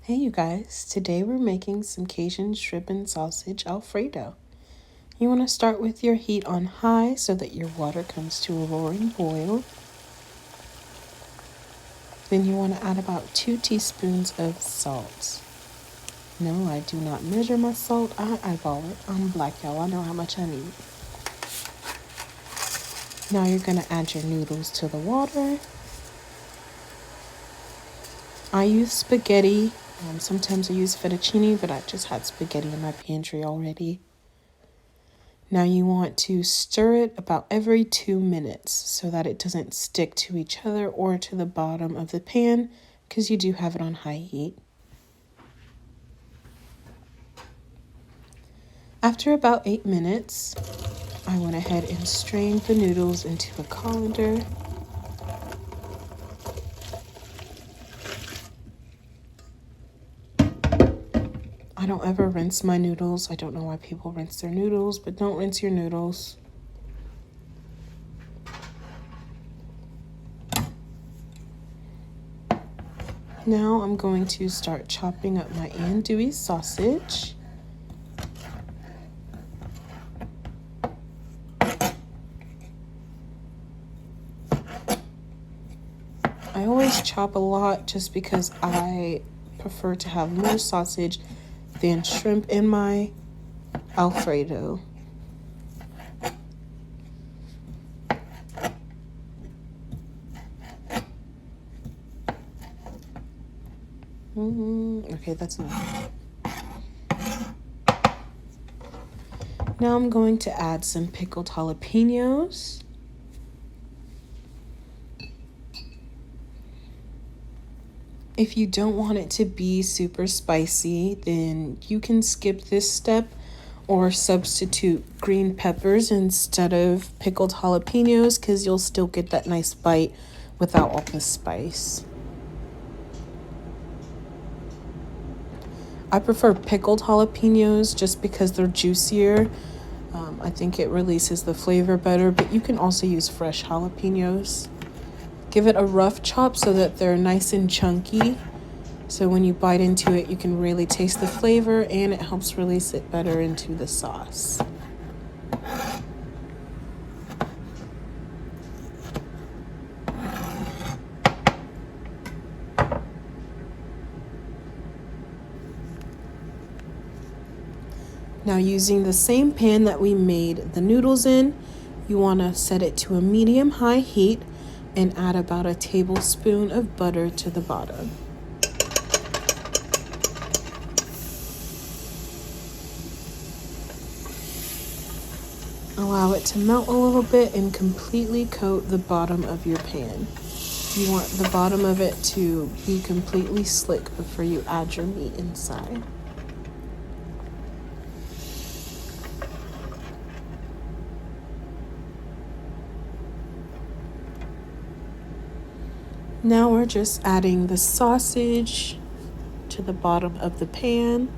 Hey you guys, today we're making some Cajun shrimp and sausage Alfredo. You want to start with your heat on high so that your water comes to a roaring boil. Then you want to add about 2 teaspoons of salt. No, I do not measure my salt, I eyeball it. I'm black, y'all, I know how much I need. Now you're going to add your noodles to the water. I use spaghetti. Sometimes I use fettuccine, but I just had spaghetti in my pantry already. Now you want to stir it about every 2 minutes so that it doesn't stick to each other or to the bottom of the pan because you do have it on high heat. After about 8 minutes, I went ahead and strained the noodles into a colander. I don't ever rinse my noodles. I don't know why people rinse their noodles, but don't rinse your noodles. Now I'm going to start chopping up my andouille sausage. I always chop a lot just because I prefer to have more sausage than shrimp in my Alfredo. Okay, that's enough. Now I'm going to add some pickled jalapenos. If you don't want it to be super spicy, then you can skip this step or substitute green peppers instead of pickled jalapenos because you'll still get that nice bite without all the spice. I prefer pickled jalapenos just because they're juicier. I think it releases the flavor better, but you can also use fresh jalapenos. Give it a rough chop so that they're nice and chunky. So when you bite into it, you can really taste the flavor and it helps release it better into the sauce. Now using the same pan that we made the noodles in, you want to set it to a medium-high heat and add about a tablespoon of butter to the bottom. Allow it to melt a little bit and completely coat the bottom of your pan. You want the bottom of it to be completely slick before you add your meat inside. Now we're just adding the sausage to the bottom of the pan.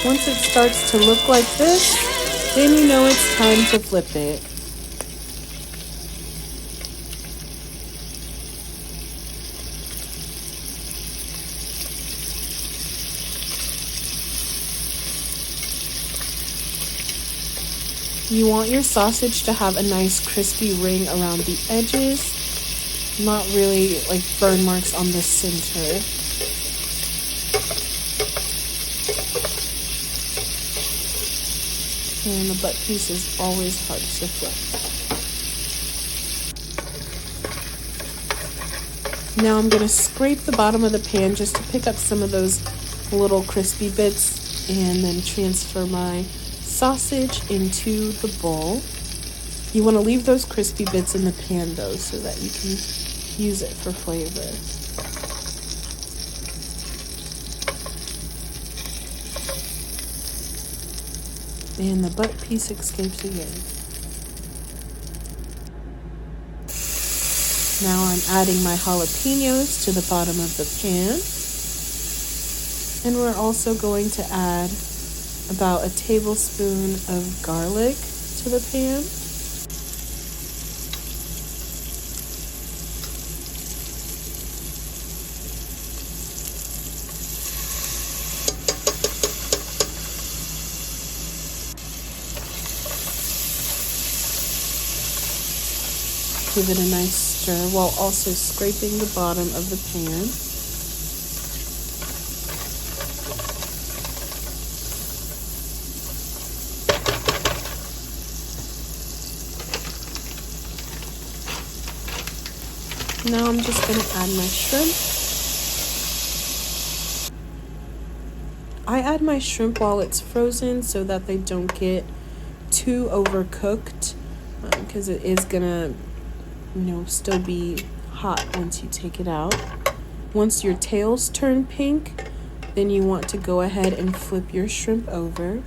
Once it starts to look like this, then you know it's time to flip it. You want your sausage to have a nice crispy ring around the edges, not really like burn marks on the center. And the butt piece is always hard to flip. Now I'm going to scrape the bottom of the pan just to pick up some of those little crispy bits and then transfer my sausage into the bowl. You want to leave those crispy bits in the pan though so that you can use it for flavor. And the butt piece escapes again. Now I'm adding my jalapenos to the bottom of the pan. And we're also going to add about a tablespoon of garlic to the pan. Give it a nice stir while also scraping the bottom of the pan. Now I'm just going to add my shrimp. I add my shrimp while it's frozen so that they don't get too overcooked, because it is going to still be hot once you take it out. Once your tails turn pink, then you want to go ahead and flip your shrimp over.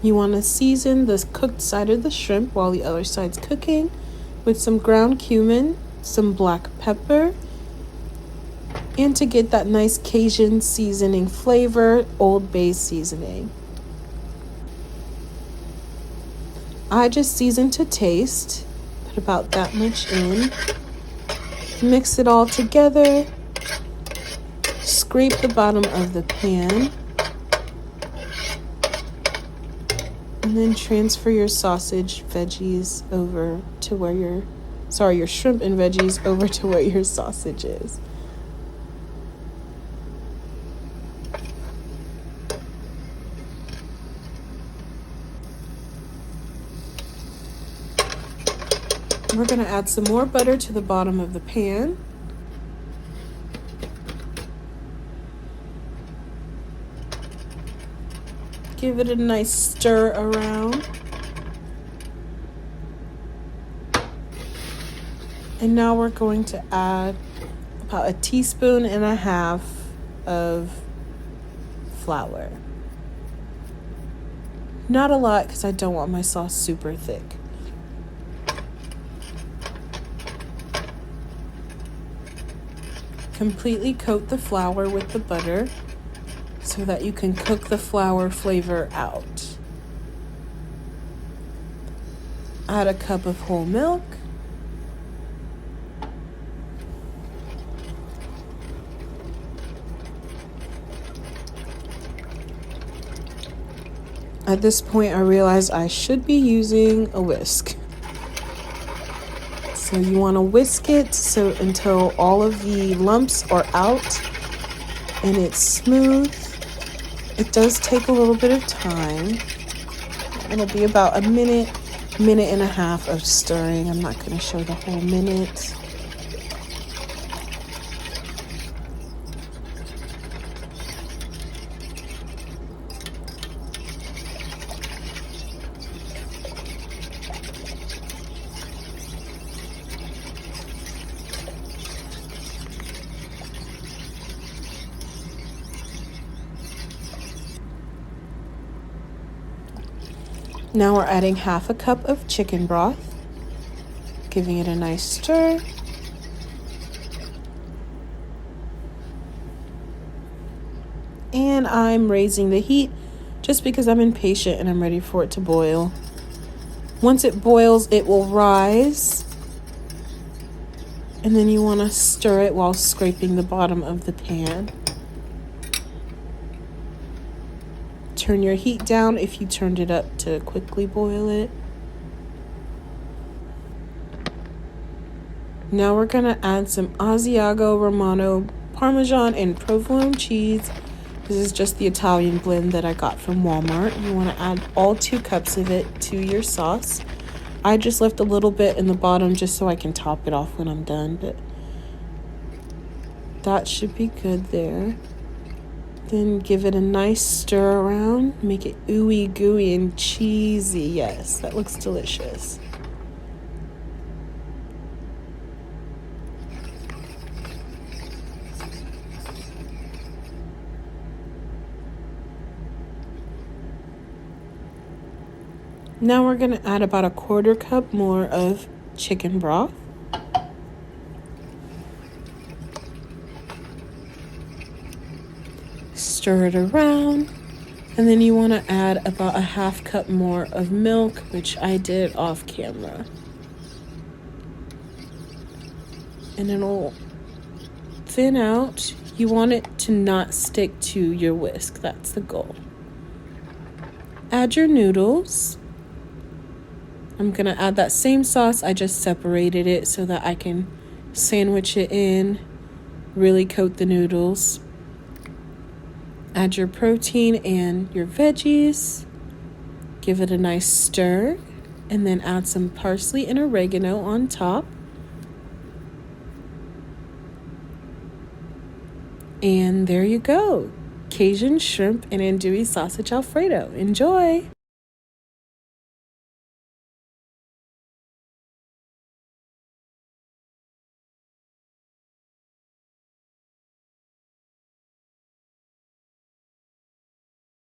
You want to season the cooked side of the shrimp while the other side's cooking with some ground cumin, some black pepper, and to get that nice Cajun seasoning flavor, Old Bay seasoning. I just season to taste, put about that much in, mix it all together, scrape the bottom of the pan, and then transfer your sausage veggies over to where your shrimp and veggies over to where your sausage is. We're going to add some more butter to the bottom of the pan. Give it a nice stir around. And now we're going to add about 1.5 teaspoons of flour. Not a lot because I don't want my sauce super thick. Completely coat the flour with the butter so that you can cook the flour flavor out. Add a cup of whole milk. At this point, I realized I should be using a whisk. So you want to whisk it until all of the lumps are out and it's smooth. It does take a little bit of time. It'll be about a minute and a half of stirring. I'm not going to show the whole minute. Now we're adding 1/2 cup of chicken broth, giving it a nice stir. And I'm raising the heat just because I'm impatient and I'm ready for it to boil. Once it boils, it will rise. And then you want to stir it while scraping the bottom of the pan. Turn your heat down if you turned it up to quickly boil it. Now we're going to add some Asiago Romano Parmesan and provolone cheese. This is just the Italian blend that I got from Walmart. You want to add all 2 cups of it to your sauce. I just left a little bit in the bottom just so I can top it off when I'm done, but that should be good there. Then give it a nice stir around. Make it ooey gooey and cheesy. Yes, that looks delicious. Now we're going to add about a 1/4 cup more of chicken broth. Stir it around, and then you want to add about a 1/2 cup more of milk, which I did off camera. And it'll thin out. You want it to not stick to your whisk. That's the goal. Add your noodles. I'm going to add that same sauce. I just separated it so that I can sandwich it in, really coat the noodles. Add your protein and your veggies. Give it a nice stir, and then add some parsley and oregano on top. And there you go. Cajun shrimp and andouille sausage Alfredo. Enjoy!